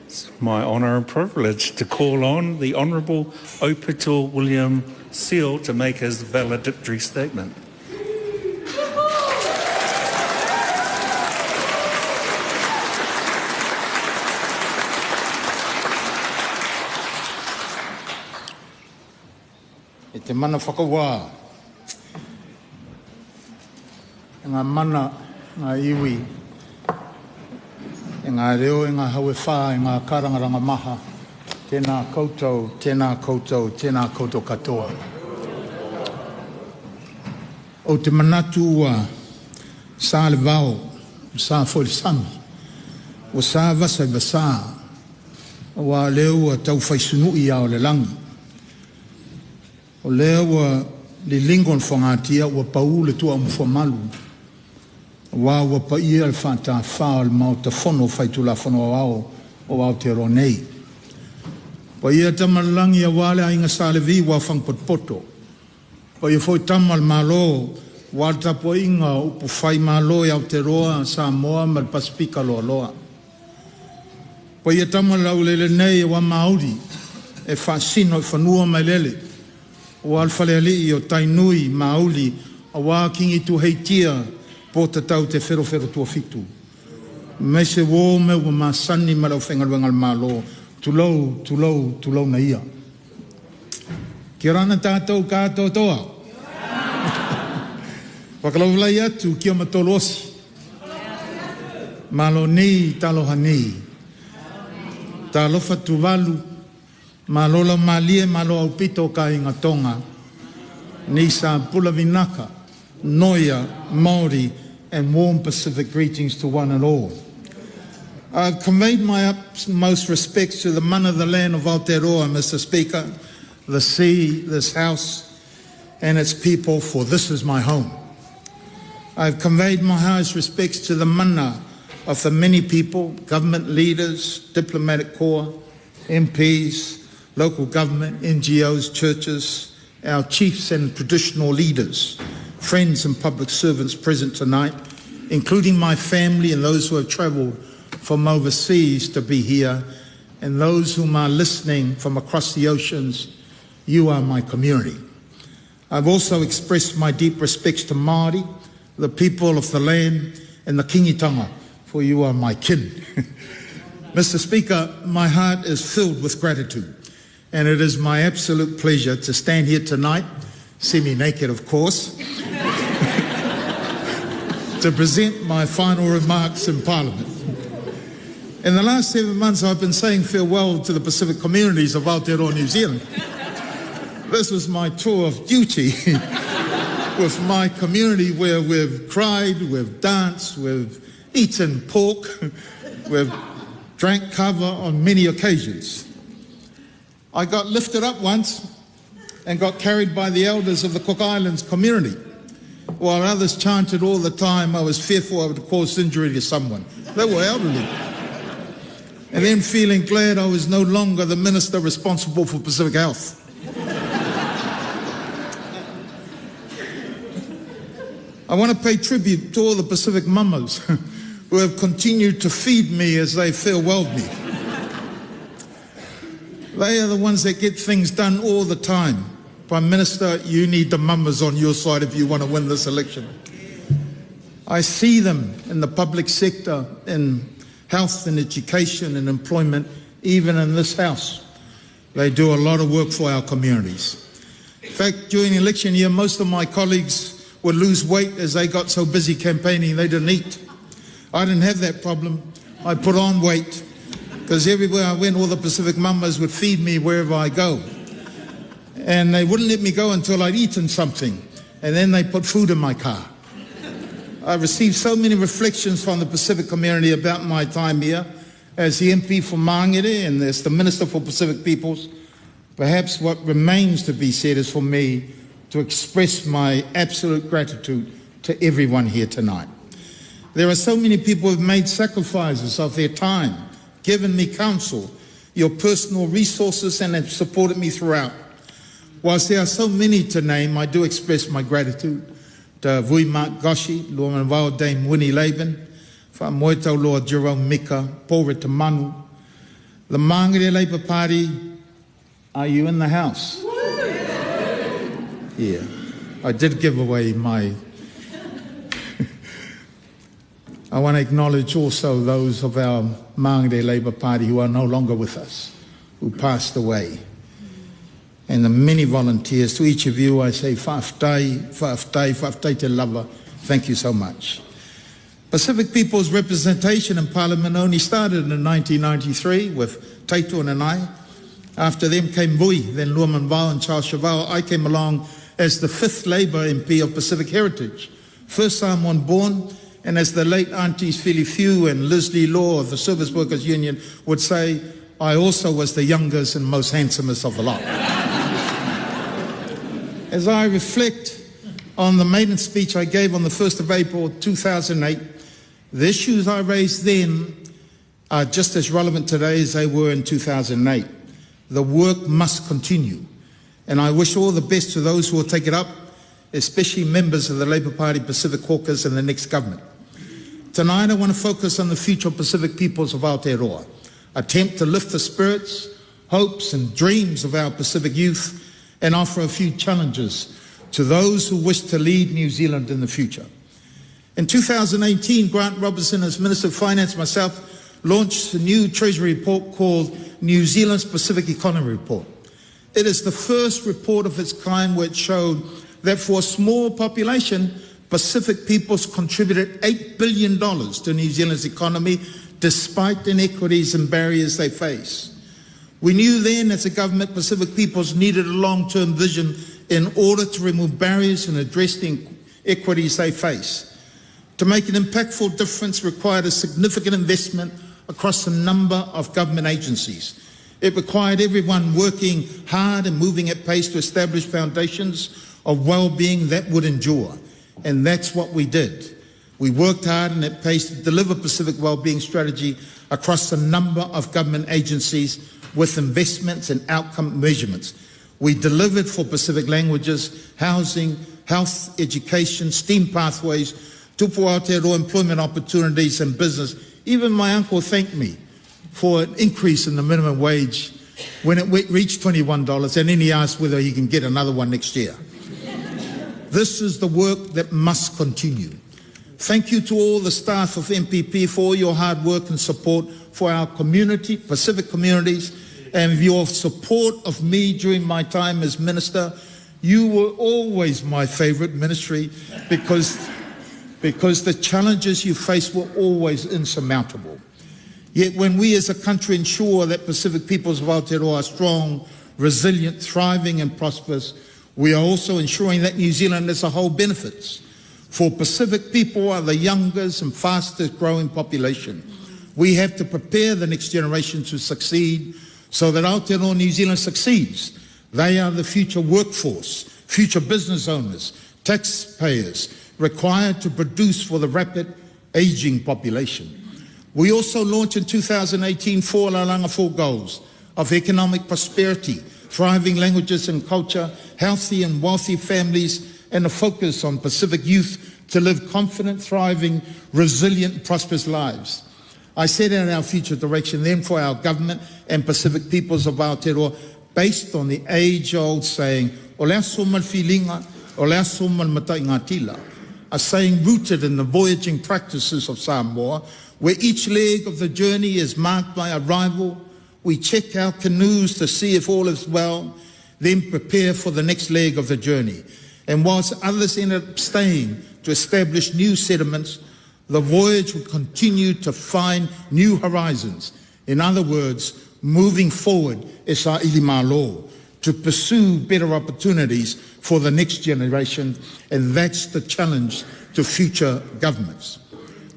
It's my honour and privilege to call on the Honourable Aupito William Seal to make his valedictory statement. E te mana whakawā, ngā mana, ngā iwi, e ngā reo, e ngā haue whā, e ngā karangaranga maha, tēnā koutou, tēnā koutou, tēnā koutou katoa. O te manatu ua sā le vau, sā wholisami, o sā vasa i basā, ua leo ua tau whaisunui au le langi. O lea ua li lingon whangatia ua pau le tua umwhamalu. Ua pa ia le whanta whao le mau ta whono whaitula whono au o Aotearoa nei. Pa ia tamalangi a wale a inga sālevi wa whangpotpoto. Pa ia fwoi tamal malo wa tapo inga upu whai malo i Aotearoa Samoa ma le Pasifika loa loa. Pa ia tamal au lele nei wa Māori e whasino i whanua mai lele. O alwhaleali o tainui mauli a wā kingi tu heitia po te tau te whero tua fitu. Me se wō me wa māsani marau whengaruenga le mālo, tulau na ia. Kia rana tātou kātou toa. Wakalau atu kia matolosi. Malo nei taloha nei. Talofa tuvalu. Malola malie malo Aupito ka inga tonga. Nisa pula vinaka, noia, Māori, and warm Pacific greetings to one and all. I've conveyed my utmost respects to the man of the land of Aotearoa, Mr. Speaker, the sea, this house, and its people, for this is my home. I've conveyed my highest respects to the mana of the many people, government leaders, diplomatic corps, MPs, local government, NGOs, churches, our chiefs and traditional leaders, friends and public servants present tonight, including my family and those who have travelled from overseas to be here, and those whom are listening from across the oceans. You are my community. I've also expressed my deep respects to Māori, the people of the land, and the kingitanga, for you are my kin. Mr. Speaker, my heart is filled with gratitude. And it is my absolute pleasure to stand here tonight, semi-naked of course, to present my final remarks in Parliament. In the last 7 months, I've been saying farewell to the Pacific communities of Aotearoa, New Zealand. This was my tour of duty with my community, where we've cried, we've danced, we've eaten pork, we've drank kava on many occasions. I got lifted up once and got carried by the elders of the Cook Islands community, while others chanted all the time I was fearful I would cause injury to someone. They were elderly. And then feeling glad I was no longer the minister responsible for Pacific Health. I want to pay tribute to all the Pacific mamas who have continued to feed me as they farewelled me. They are the ones that get things done all the time. Prime Minister, you need the mamas on your side if you want to win this election. I see them in the public sector, in health and education and employment, even in this house. They do a lot of work for our communities. In fact, during the election year, most of my colleagues would lose weight as they got so busy campaigning they didn't eat. I didn't have that problem. I put on weight, because everywhere I went, all the Pacific mamas would feed me wherever I go. And they wouldn't let me go until I'd eaten something. And then they put food in my car. I received so many reflections from the Pacific community about my time here as the MP for Māngere and as the Minister for Pacific Peoples. Perhaps what remains to be said is for me to express my absolute gratitude to everyone here tonight. There are so many people who have made sacrifices of their time, given me counsel, your personal resources, and have supported me throughout. Whilst there are so many to name, I do express my gratitude to Vui Mark Goshi, Lord Manvao Dame Winnie Laban, Whamoetau Lord Jerome Mika, Paul Ritamanu, The Māngere Labour Party, are you in the house? Yeah, I did give away my... I want to acknowledge also those of our Māngere Labour Party who are no longer with us, who passed away. And the many volunteers, to each of you I say Faafetai, Faafetai, Faafetai te lava. Thank you so much. Pacific People's representation in Parliament only started in 1993 with Taito and I. After them came Bui, then Luaman Vau and Charles Chavao. I came along as the 5th Labour MP of Pacific Heritage, first Samoan born, and as the late aunties Philly Few and Leslie Law of the Service Workers Union would say, I also was the youngest and most handsomest of the lot. As I reflect on the maiden speech I gave on the 1st of April 2008, the issues I raised then are just as relevant today as they were in 2008. The work must continue, and I wish all the best to those who will take it up, especially members of the Labour Party Pacific Caucus and the next government. Tonight I want to focus on the future of Pacific peoples of Aotearoa, attempt to lift the spirits, hopes and dreams of our Pacific youth, and offer a few challenges to those who wish to lead New Zealand in the future. In 2018, Grant Robertson, as Minister of Finance, myself, launched a new Treasury report called New Zealand's Pacific Economy Report. It is the first report of its kind where it showed that for a small population, Pacific peoples contributed $8 billion to New Zealand's economy despite inequities and barriers they face. We knew then as a government Pacific peoples needed a long-term vision in order to remove barriers and address the inequities they face. To make an impactful difference required a significant investment across a number of government agencies. It required everyone working hard and moving at pace to establish foundations of well-being that would endure. And that's what we did. We worked hard and at pace to deliver Pacific Wellbeing Strategy across a number of government agencies with investments and outcome measurements. We delivered for Pacific languages, housing, health, education, STEAM pathways, tupu Aotearoa employment opportunities and business. Even my uncle thanked me for an increase in the minimum wage when it reached $21, and then he asked whether he can get another one next year. This is the work that must continue. Thank you to all the staff of MPP for all your hard work and support for our community, Pacific communities, and your support of me during my time as minister. You were always my favorite ministry because the challenges you faced were always insurmountable. Yet when we as a country ensure that Pacific peoples of Aotearoa are strong, resilient, thriving and prosperous, we are also ensuring that New Zealand as a whole benefits. For Pacific people are the youngest and fastest growing population. We have to prepare the next generation to succeed so that Aotearoa New Zealand succeeds. They are the future workforce, future business owners, taxpayers required to produce for the rapid aging population. We also launched in 2018 4 Lalanga goals of economic prosperity, thriving languages and culture, healthy and wealthy families, and a focus on Pacific youth to live confident, thriving, resilient, prosperous lives. I set out our future direction then for our government and Pacific peoples of Aotearoa based on the age-old saying, o lea somal filinga, o lea somal matai ngā tila, a saying rooted in the voyaging practices of Samoa, where each leg of the journey is marked by arrival. We check our canoes to see if all is well, then prepare for the next leg of the journey. And whilst others end up staying to establish new settlements, the voyage will continue to find new horizons. In other words, moving forward is our ilimalo, to pursue better opportunities for the next generation, and that's the challenge to future governments.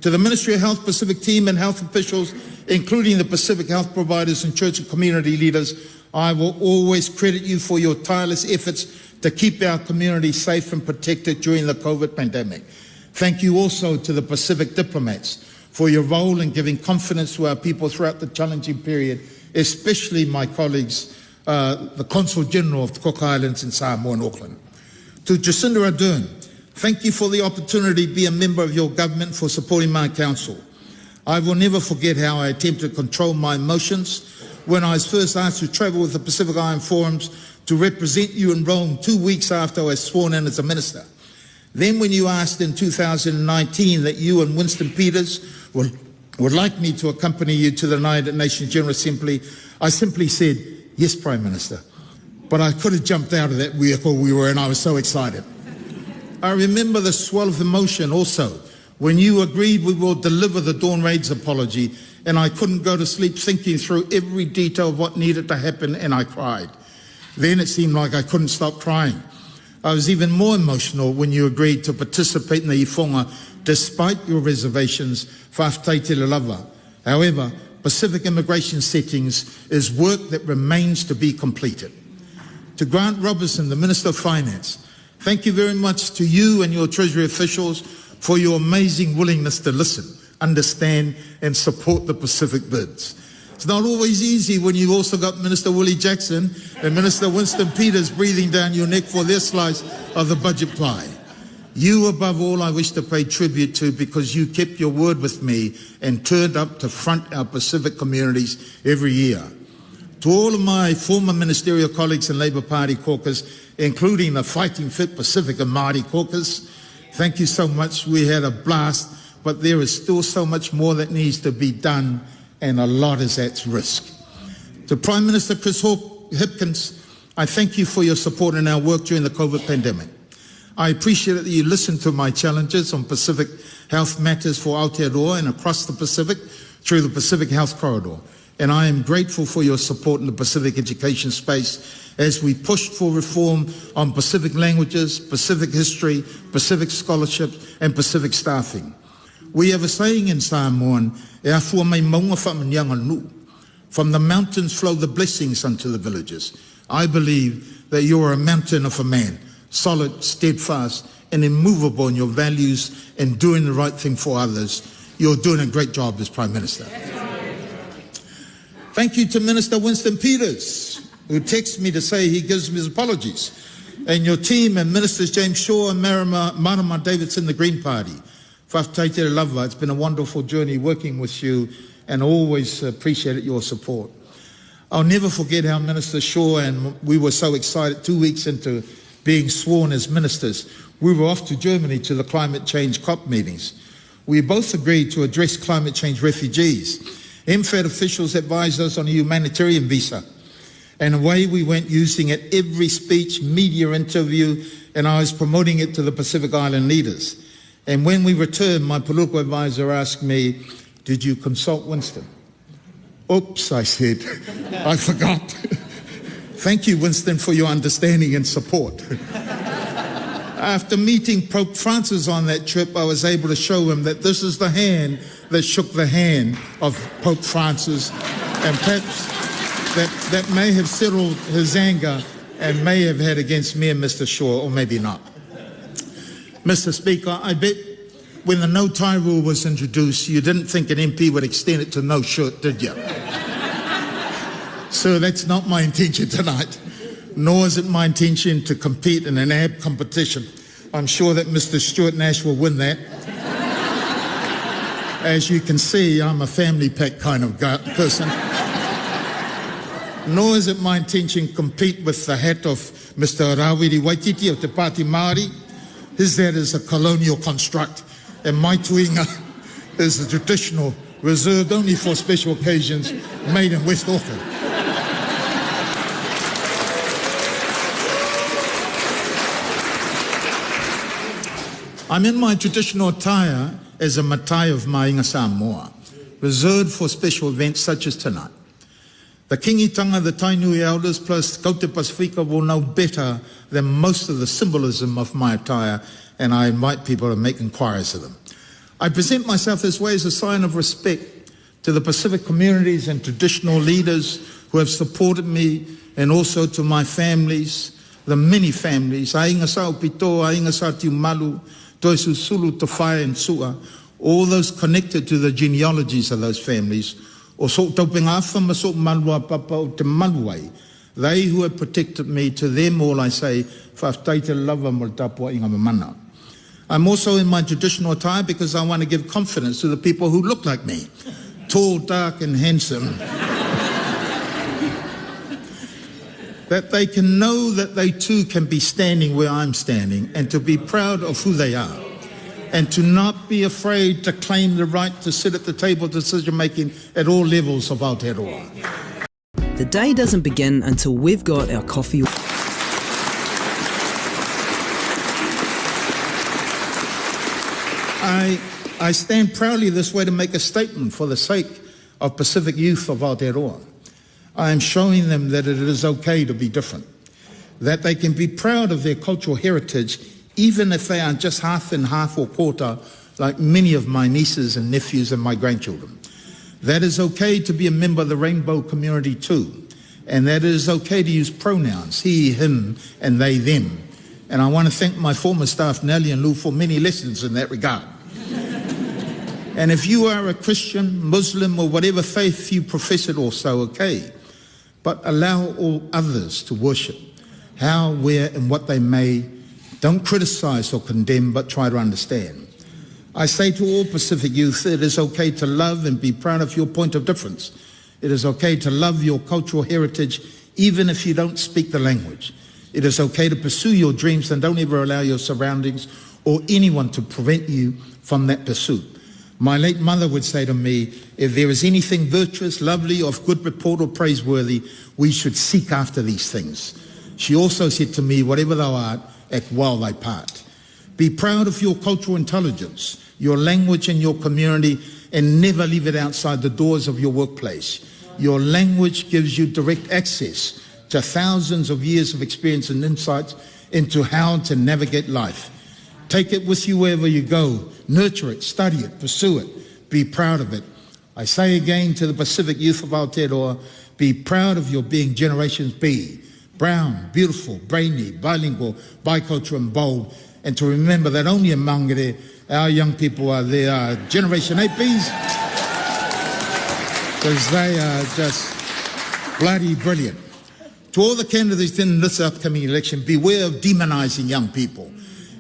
To the Ministry of Health Pacific team and health officials, including the Pacific health providers and church and community leaders, I will always credit you for your tireless efforts to keep our community safe and protected during the COVID pandemic. Thank you also to the Pacific diplomats for your role in giving confidence to our people throughout the challenging period, especially my colleagues, the Consul General of the Cook Islands in Samoa and Auckland. To Jacinda Ardern, thank you for the opportunity to be a member of your government, for supporting my council. I will never forget how I attempted to control my emotions when I was first asked to travel with the Pacific Island Forums to represent you in Rome 2 weeks after I was sworn in as a minister. Then when you asked in 2019 that you and Winston Peters would like me to accompany you to the United Nations General Assembly, I simply said, yes, Prime Minister. But I could have jumped out of that vehicle we were in. I was so excited. I remember the swell of emotion also when you agreed we will deliver the Dawn Raids apology, and I couldn't go to sleep thinking through every detail of what needed to happen, and I cried. Then it seemed like I couldn't stop crying. I was even more emotional when you agreed to participate in the iwhonga despite your reservations, Faafetai te lava. However, Pacific immigration settings is work that remains to be completed. To Grant Robertson, the Minister of Finance, thank you very much to you and your Treasury officials for your amazing willingness to listen, understand and support the Pacific bids. It's not always easy when you've also got Minister Willie Jackson and Minister Winston Peters breathing down your neck for their slice of the budget pie. You, above all, I wish to pay tribute to because you kept your word with me and turned up to front our Pacific communities every year. To all of my former ministerial colleagues in Labour Party caucus, including the Fighting Fit Pacific and Māori caucus, thank you so much. We had a blast, but there is still so much more that needs to be done, and a lot is at risk. To Prime Minister Chris Hipkins, I thank you for your support in our work during the COVID pandemic. I appreciate that you listened to my challenges on Pacific health matters for Aotearoa and across the Pacific through the Pacific Health Corridor. And I am grateful for your support in the Pacific education space as we pushed for reform on Pacific languages, Pacific history, Pacific scholarships, and Pacific staffing. We have a saying in Samoan, e afua mai maunga whamanianga nu. From the mountains flow the blessings unto the villages. I believe that you are a mountain of a man, solid, steadfast, and immovable in your values and doing the right thing for others. You're doing a great job as Prime Minister. Thank you to Minister Winston Peters, who texted me to say he gives me his apologies, and your team and Ministers James Shaw and Marama Davidson, the Green Party. Faafetai te lava, it's been a wonderful journey working with you and always appreciated your support. I'll never forget how Minister Shaw and we were so excited 2 weeks into being sworn as ministers. We were off to Germany to the climate change COP meetings. We both agreed to address climate change refugees. MFAD officials advised us on a humanitarian visa. And away we went using it every speech, media interview, and I was promoting it to the Pacific Island leaders. And when we returned, my political advisor asked me, did you consult Winston? Oops, I said, I forgot. Thank you, Winston, for your understanding and support. After meeting Pope Francis on that trip, I was able to show him that this is the hand that shook the hand of Pope Francis, and perhaps that may have settled his anger and may have had against me and Mr. Shaw, or maybe not. Mr. Speaker, I bet when the no tie rule was introduced, you didn't think an MP would extend it to no shirt, did you? So that's not my intention tonight, nor is it my intention to compete in an ab competition. I'm sure that Mr. Stuart Nash will win that. As you can see, I'm a family pack kind of person. Nor is it my intention to compete with the hat of Mr. Rawiri Waititi of Te Pāti Māori. His hat is a colonial construct, and my tuinga is a traditional, reserved only for special occasions, made in West Auckland. I'm in my traditional attire as a matai of Mainga Samoa, reserved for special events such as tonight. The Kingitanga, the Tainui elders, plus Kaute Pasifika will know better than most of the symbolism of my attire, and I invite people to make inquiries of them. I present myself this way as a sign of respect to the Pacific communities and traditional leaders who have supported me, and also to my families, the many families, Ainga sa Aupito, Ainga sa Tiumalu, Toisu Sulu, Tofae and Sua, all those connected to the genealogies of those families, o so taupinga awhama so malua papa o te maluai. They who have protected me, to them all I say, Faafetai te lava mo le tapua inga mamana. I'm also in my traditional attire because I want to give confidence to the people who look like me, tall, dark and handsome. that they can know that they too can be standing where I'm standing and to be proud of who they are and to not be afraid to claim the right to sit at the table of decision making at all levels of Aotearoa. The day doesn't begin until we've got our coffee. I stand proudly this way to make a statement for the sake of Pacific youth of Aotearoa. I am showing them that it is okay to be different, that they can be proud of their cultural heritage even if they are just half and half or quarter like many of my nieces and nephews and my grandchildren. That is okay to be a member of the rainbow community too, and that it is okay to use pronouns, he, him, and they, them. And I want to thank my former staff, Nellie and Lou, for many lessons in that regard. And if you are a Christian, Muslim, or whatever faith you profess, it also okay. But allow all others to worship, how, where, and what they may. Don't criticize or condemn, but try to understand. I say to all Pacific youth, it is okay to love and be proud of your point of difference. It is okay to love your cultural heritage, even if you don't speak the language. It is okay to pursue your dreams and don't ever allow your surroundings or anyone to prevent you from that pursuit. My late mother would say to me, if there is anything virtuous, lovely, of good report or praiseworthy, we should seek after these things. She also said to me, whatever thou art, act while thy part. Be proud of your cultural intelligence, your language and your community, and never leave it outside the doors of your workplace. Your language gives you direct access to thousands of years of experience and insights into how to navigate life. Take it with you wherever you go. Nurture it, study it, pursue it. Be proud of it. I say again to the Pacific youth of Aotearoa, be proud of your being Generations B. Brown, beautiful, brainy, bilingual, bicultural and bold. And to remember that only in Mangere, our young people are there, Generation 8Bs. Because they are just bloody brilliant. To all the candidates in this upcoming election, beware of demonizing young people.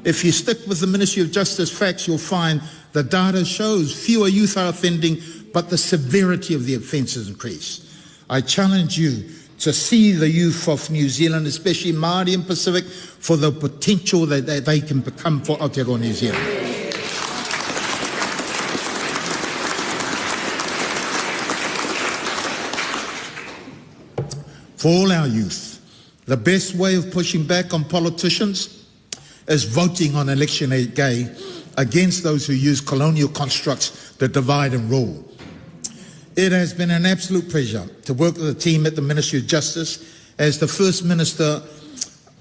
If you stick with the Ministry of Justice facts, you'll find the data shows fewer youth are offending, but the severity of the offences increase. I challenge you to see the youth of New Zealand, especially Māori and Pacific, for the potential that they can become for Aotearoa New Zealand. For all our youth, the best way of pushing back on politicians is voting on election day against those who use colonial constructs that divide and rule. It has been an absolute pleasure to work with the team at the Ministry of Justice as the first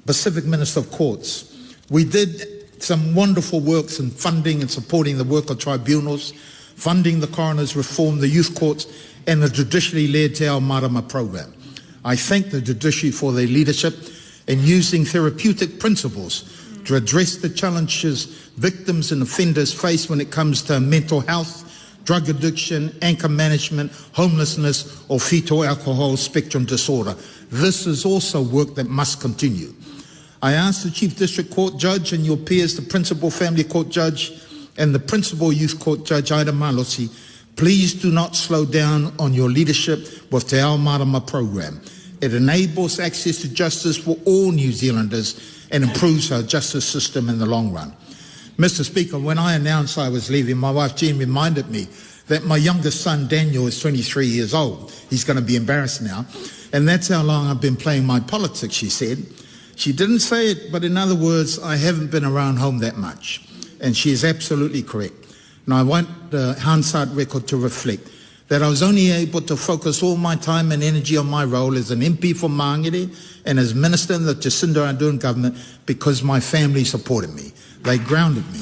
Pacific Minister of Courts. We did some wonderful works in funding and supporting the work of tribunals, funding the coroner's reform, the youth courts, and the judicially led Te Ao Marama program. I thank the judiciary for their leadership in using therapeutic principles to address the challenges victims and offenders face when it comes to mental health, drug addiction, anger management, homelessness, or fetal alcohol spectrum disorder. This is also work that must continue. I ask the Chief District Court Judge and your peers, the Principal Family Court Judge and the Principal Youth Court Judge, Ida Malosi, please do not slow down on your leadership with Te Ao Marama program. It enables access to justice for all New Zealanders and improves our justice system in the long run. Mr. Speaker, when I announced I was leaving, my wife Jean reminded me that my youngest son Daniel is 23 years old. He's going to be embarrassed now. And that's how long I've been playing my politics, she said. She didn't say it, but in other words, I haven't been around home that much. And she is absolutely correct. And I want the Hansard record to reflect that I was only able to focus all my time and energy on my role as an MP for Māngere and as Minister in the Jacinda Ardern government because my family supported me. They grounded me.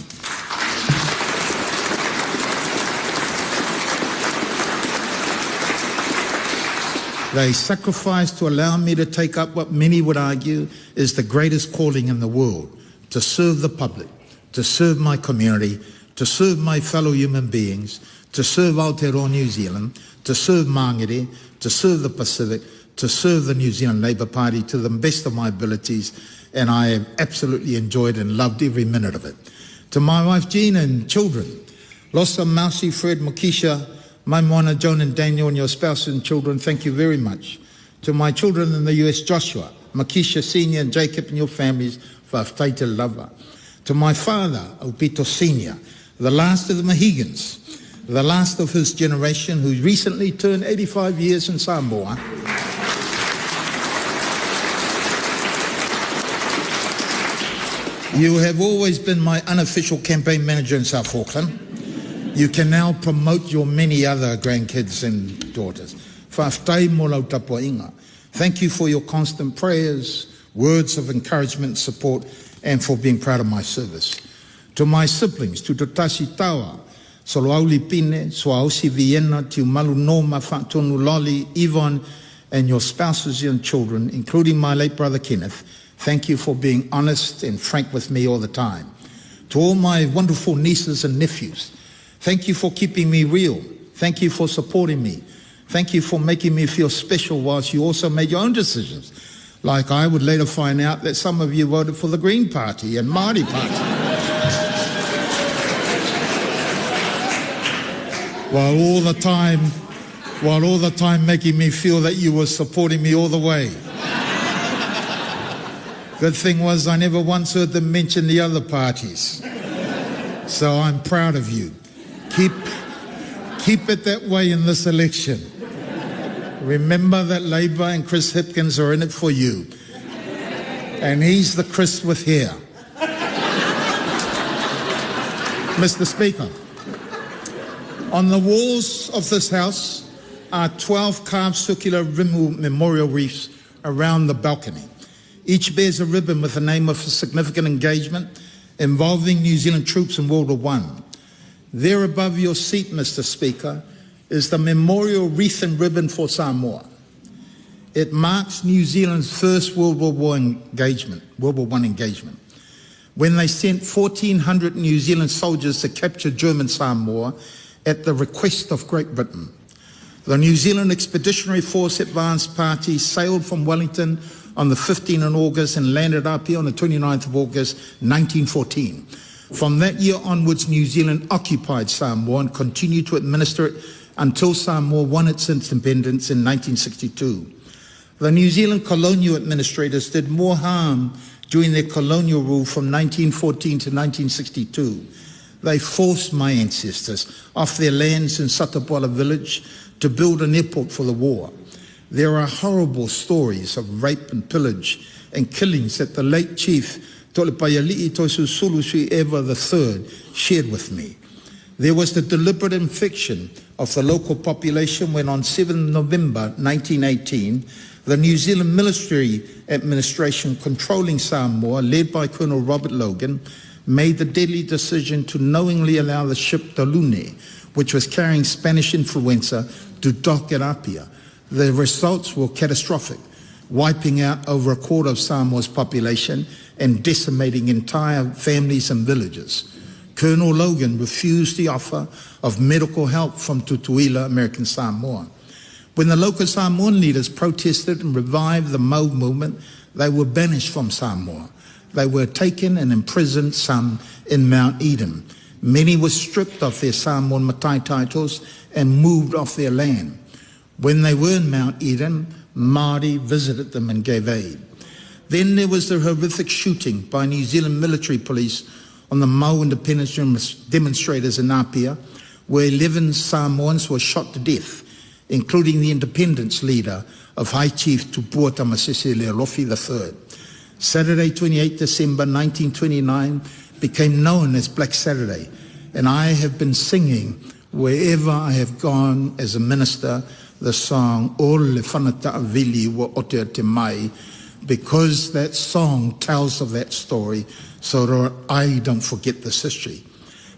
They sacrificed to allow me to take up what many would argue is the greatest calling in the world, to serve the public, to serve my community, to serve my fellow human beings, to serve Aotearoa New Zealand, to serve Māngere, to serve the Pacific, to serve the New Zealand Labour Party to the best of my abilities, and I have absolutely enjoyed and loved every minute of it. To my wife Jean and children, Losa, Mausi, Fred, Makisha, my Moana, Joan and Daniel, and your spouse and children, thank you very much. To my children in the US, Joshua, Makisha Senior and Jacob and your families, Faafetai te lava. To my father, Aupito Senior, the last of the Mohegans, the last of his generation, who recently turned 85 years in Samoa. You have always been my unofficial campaign manager in South Auckland. You can now promote your many other grandkids and daughters. Faafetai mo lau tapua inga. Thank you for your constant prayers, words of encouragement, support, and for being proud of my service. To my siblings, to Totasi Tawa, Soloauli Pine, Suaosi Vienna, to Malu Noma, Fatonu Loli, Yvonne, and your spouses and children, including my late brother Kenneth, thank you for being honest and frank with me all the time. To all my wonderful nieces and nephews, thank you for keeping me real. Thank you for supporting me. Thank you for making me feel special whilst you also made your own decisions. Like I would later find out that some of you voted for the Green Party and Māori Party. While all the time making me feel that you were supporting me all the way. Good thing was I never once heard them mention the other parties. So I'm proud of you. Keep it that way in this election. Remember that Labour and Chris Hipkins are in it for you. And he's the Chris with hair. Mr. Speaker, on the walls of this House are 12 carved circular Rimu memorial wreaths around the balcony. Each bears a ribbon with the name of a significant engagement involving New Zealand troops in World War I. There above your seat, Mr. Speaker, is the memorial wreath and ribbon for Samoa. It marks New Zealand's first World War I engagement, when they sent 1,400 New Zealand soldiers to capture German Samoa at the request of Great Britain. The New Zealand Expeditionary Force Advance Party sailed from Wellington on the 15th of August and landed up here on the 29th of August 1914. From that year onwards, New Zealand occupied Samoa and continued to administer it until Samoa won its independence in 1962. The New Zealand colonial administrators did more harm during their colonial rule from 1914 to 1962. They forced my ancestors off their lands in Satapola village to build an airport for the war. There are horrible stories of rape and pillage and killings that the late chief Tolepaiali'i Toisu Sulusui Eva III shared with me. There was the deliberate infection of the local population when on 7 November 1918, the New Zealand military administration controlling Samoa, led by Colonel Robert Logan, made the deadly decision to knowingly allow the ship the Lune, which was carrying Spanish influenza, to dock at Apia. The results were catastrophic, wiping out over a quarter of Samoa's population and decimating entire families and villages. Colonel Logan refused the offer of medical help from Tutuila, American Samoa. When the local Samoan leaders protested and revived the Mau movement, they were banished from Samoa. They were taken and imprisoned, some in Mount Eden. Many were stripped of their Samoan Matai titles and moved off their land. When they were in Mount Eden, Māori visited them and gave aid. Then there was the horrific shooting by New Zealand military police on the Mau independence demonstrators in Apia, where 11 Samoans were shot to death, including the independence leader of High Chief Tupua Tamasese Lealofi III. Saturday, 28 December 1929 became known as Black Saturday, and I have been singing wherever I have gone as a minister the song O le whanata vili wa otea te mai, because that song tells of that story so that I don't forget this history.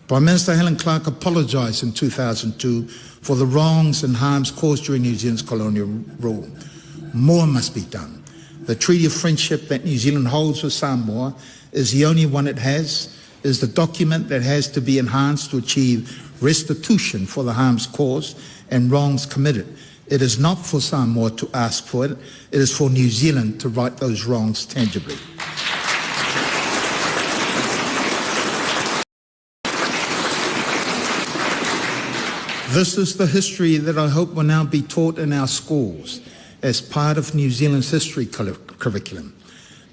Prime Minister Helen Clark apologised in 2002 for the wrongs and harms caused during New Zealand's colonial rule. More must be done. The Treaty of Friendship that New Zealand holds with Samoa is the only one it has, is the document that has to be enhanced to achieve restitution for the harms caused and wrongs committed. It is not for Samoa to ask for it, it is for New Zealand to right those wrongs tangibly. This is the history that I hope will now be taught in our schools as part of New Zealand's history curriculum.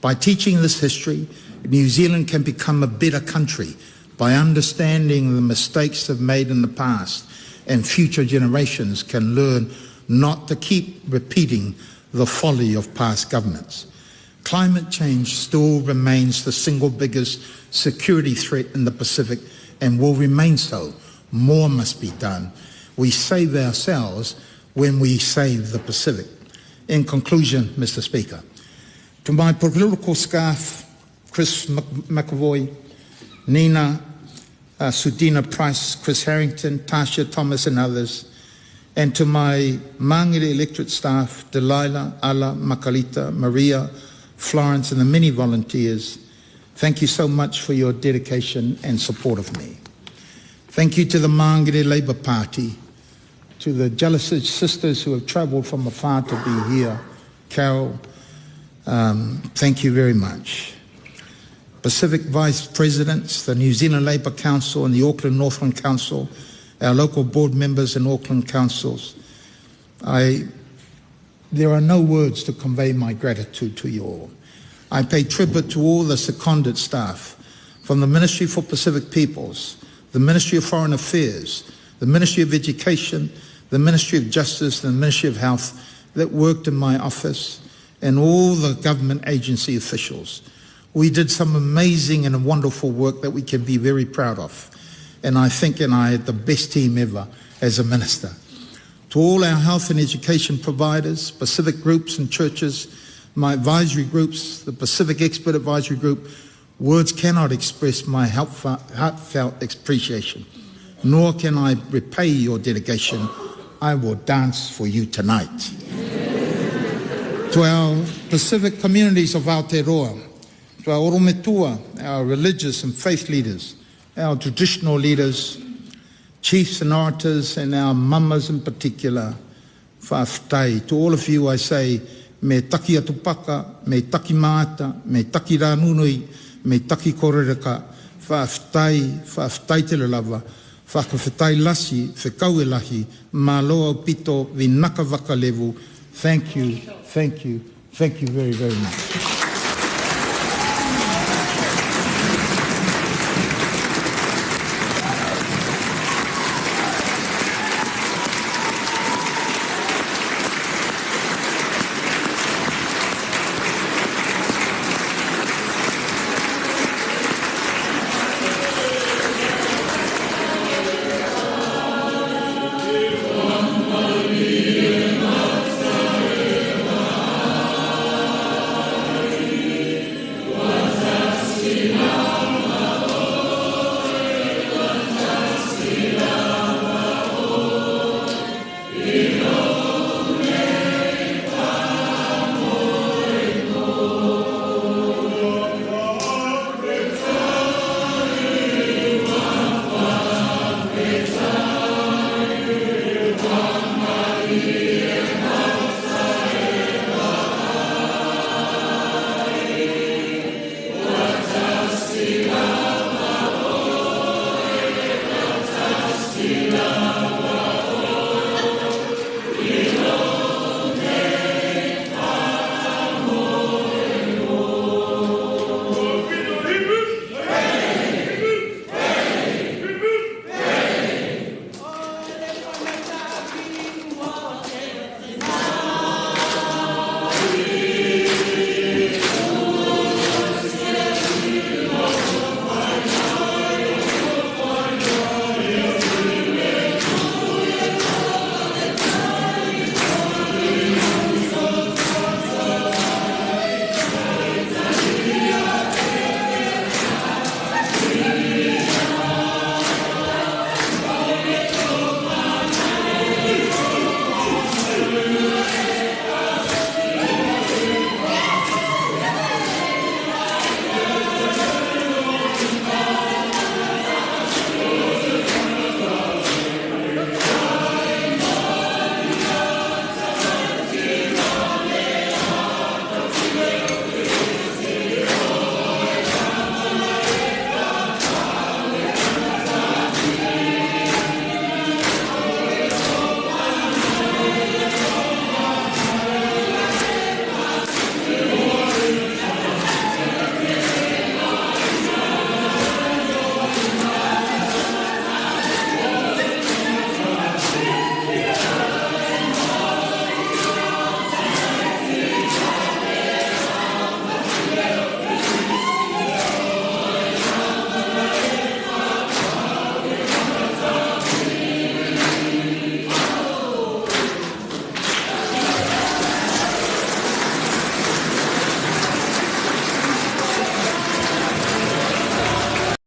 By teaching this history, New Zealand can become a better country by understanding the mistakes they've made in the past, and future generations can learn not to keep repeating the folly of past governments. Climate change still remains the single biggest security threat in the Pacific and will remain so. More must be done. We save ourselves when we save the Pacific. In conclusion, Mr. Speaker, to my political staff, Chris McAvoy, Nina Sudina Price, Chris Harrington, Tasha Thomas and others, and to my Māngere electorate staff, Delilah, Ala, Makalita, Maria, Florence and the many volunteers, thank you so much for your dedication and support of me. Thank you to the Māngere Labour Party, to the jealous sisters who have travelled from afar to be here. Carol, thank you very much. Pacific Vice Presidents, the New Zealand Labour Council and the Auckland Northland Council, our local board members and Auckland councils, there are no words to convey my gratitude to you all. I pay tribute to all the seconded staff from the Ministry for Pacific Peoples, the Ministry of Foreign Affairs, the Ministry of Education, the Ministry of Justice and the Ministry of Health that worked in my office, and all the government agency officials. We did some amazing and wonderful work that we can be very proud of. And I think I had the best team ever as a minister. To all our health and education providers, Pacific groups and churches, my advisory groups, the Pacific Expert Advisory Group, words cannot express my heartfelt appreciation, nor can I repay your dedication. I will dance for you tonight. To our Pacific communities of Aotearoa, to our Orometua, our religious and faith leaders, our traditional leaders, chiefs and orators, and our mamas in particular, Faafetai. To all of you I say, me taki atupaka, me taki maata, me taki rānunui, me taki korereka, Faafetai, Faafetai te lalawa, whakawhetai lasi, whekau e lahi, mālo Aupito, vinaka waka levu. Thank you, thank you, thank you very, very much.